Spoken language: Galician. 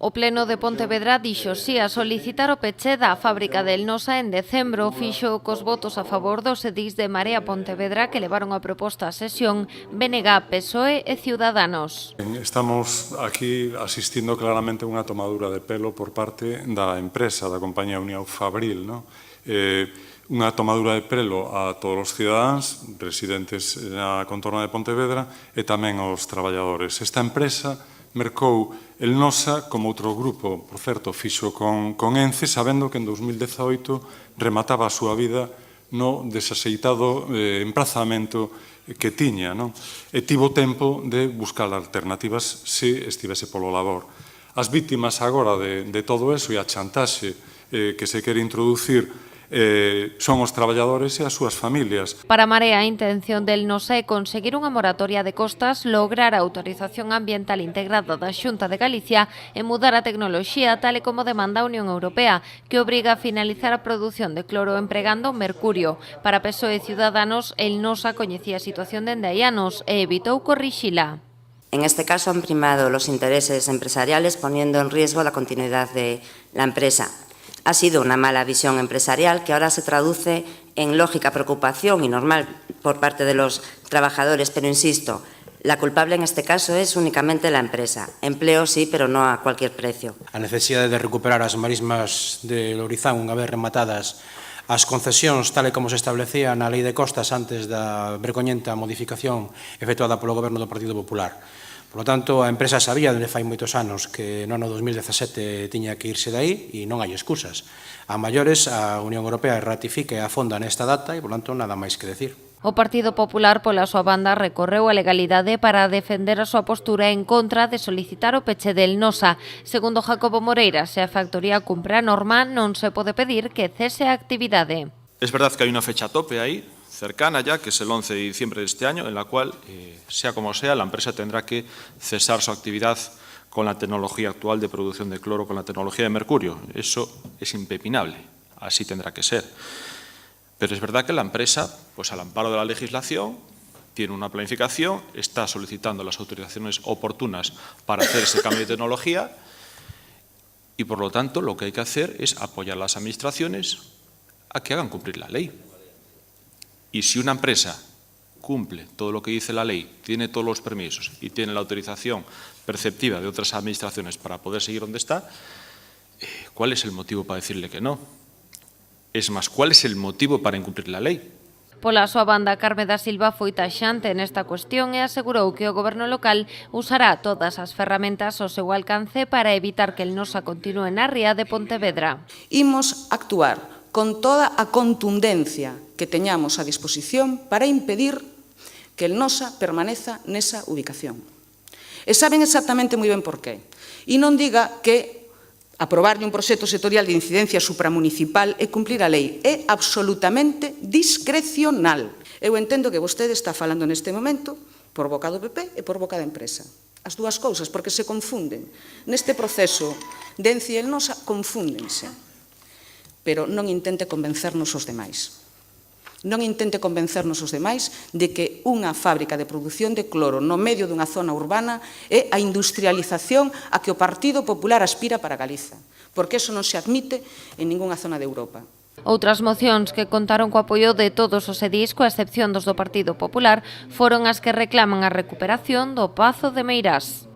O Pleno de Pontevedra dixo si a solicitar o peche da fábrica del Nosa en decembro, fixo cos votos a favor dos edís de Marea Pontevedra que levaron a proposta a sesión BNG, PSOE e Ciudadanos. Estamos aquí asistindo claramente a unha tomadura de pelo por parte da empresa, da compañía União Fabril, non? Unha tomadura de pelo a todos os cidadáns residentes na contorna de Pontevedra e tamén aos traballadores. Esta empresa mercou el Nosa como outro grupo, por certo, fixo con Ence, sabendo que en 2018 remataba a súa vida no desaxeitado emprazamento que tiña, non? E tivo tempo de buscar alternativas se estivese polo labor. As vítimas agora de todo eso e a chantaxe que se quere introducir son os traballadores e as súas familias. Para Marea, a intención del Nosa é conseguir unha moratoria de costas, lograr a autorización ambiental integrada da Xunta de Galicia e mudar a tecnoloxía tal e como demanda a Unión Europea, que obriga a finalizar a produción de cloro empregando mercurio. Para PSOE e Ciudadanos, el Nosa coñecía a situación dende hai anos e evitou corrixila. En este caso han primado los intereses empresariales poniendo en riesgo la continuidad de la empresa. Ha sido una mala visión empresarial que ahora se traduce en lógica preocupación y normal por parte de los trabajadores, pero insisto, la culpable en este caso es únicamente la empresa. Empleo sí, pero no a cualquier precio. A necesidade de recuperar as marismas de Lourizán unha vez rematadas as concesións tal e como se establecía na Lei de Costas antes da vergoñenta modificación efectuada polo Goberno do Partido Popular. Por lo tanto, a empresa sabía desde fai moitos anos que no ano 2017 tiña que irse dai e non hai excusas. A maiores, a Unión Europea ratifica e afonda nesta data e, por lo tanto, nada máis que decir. O Partido Popular, pola súa banda, recorreu a legalidade para defender a súa postura en contra de solicitar o peche del Nosa. Segundo Jacobo Moreira, se a factoría cumpre a norma, non se pode pedir que cese a actividade. Es verdad que hai unha fecha tope aí, cercana ya, que es el 11 de diciembre de este año, en la cual, sea como sea, la empresa tendrá que cesar su actividad con la tecnología actual de producción de cloro, con la tecnología de mercurio. Eso es impepinable, así tendrá que ser. Pero es verdad que la empresa, pues al amparo de la legislación, tiene una planificación, está solicitando las autorizaciones oportunas para hacer ese cambio de tecnología y, por lo tanto, lo que hay que hacer es apoyar a las administraciones a que hagan cumplir la ley. Y si una empresa cumple todo lo que dice la ley, tiene todos los permisos y tiene la autorización perceptiva de otras administraciones para poder seguir donde está, ¿cuál es el motivo para decirle que no? Es más, ¿cuál es el motivo para incumplir la lei? Pola súa banda, Carme da Silva foi taxante nesta cuestión e asegurou que o Goberno local usará todas as ferramentas ao seu alcance para evitar que el Nosa continúe na ría de Pontevedra. Imos actuar con toda a contundencia que teñamos a disposición para impedir que el Nosa permaneza nesa ubicación. E saben exactamente moi ben por qué. E non diga que aprobarlle un proxecto sectorial de incidencia supramunicipal e cumplir a lei é absolutamente discrecional. Eu entendo que vostede está falando neste momento por boca do PP e por boca da empresa. As dúas cousas, porque se confunden. Neste proceso de Ence e el Nosa confúndense. Pero non intente convencernos os demais. Non intente convencernos os demais de que unha fábrica de produción de cloro no medio dunha zona urbana é a industrialización a que o Partido Popular aspira para Galiza, porque eso non se admite en ningunha zona de Europa. Outras mocións que contaron co apoio de todos os edís, coa excepción dos do Partido Popular, foron as que reclaman a recuperación do Pazo de Meirás.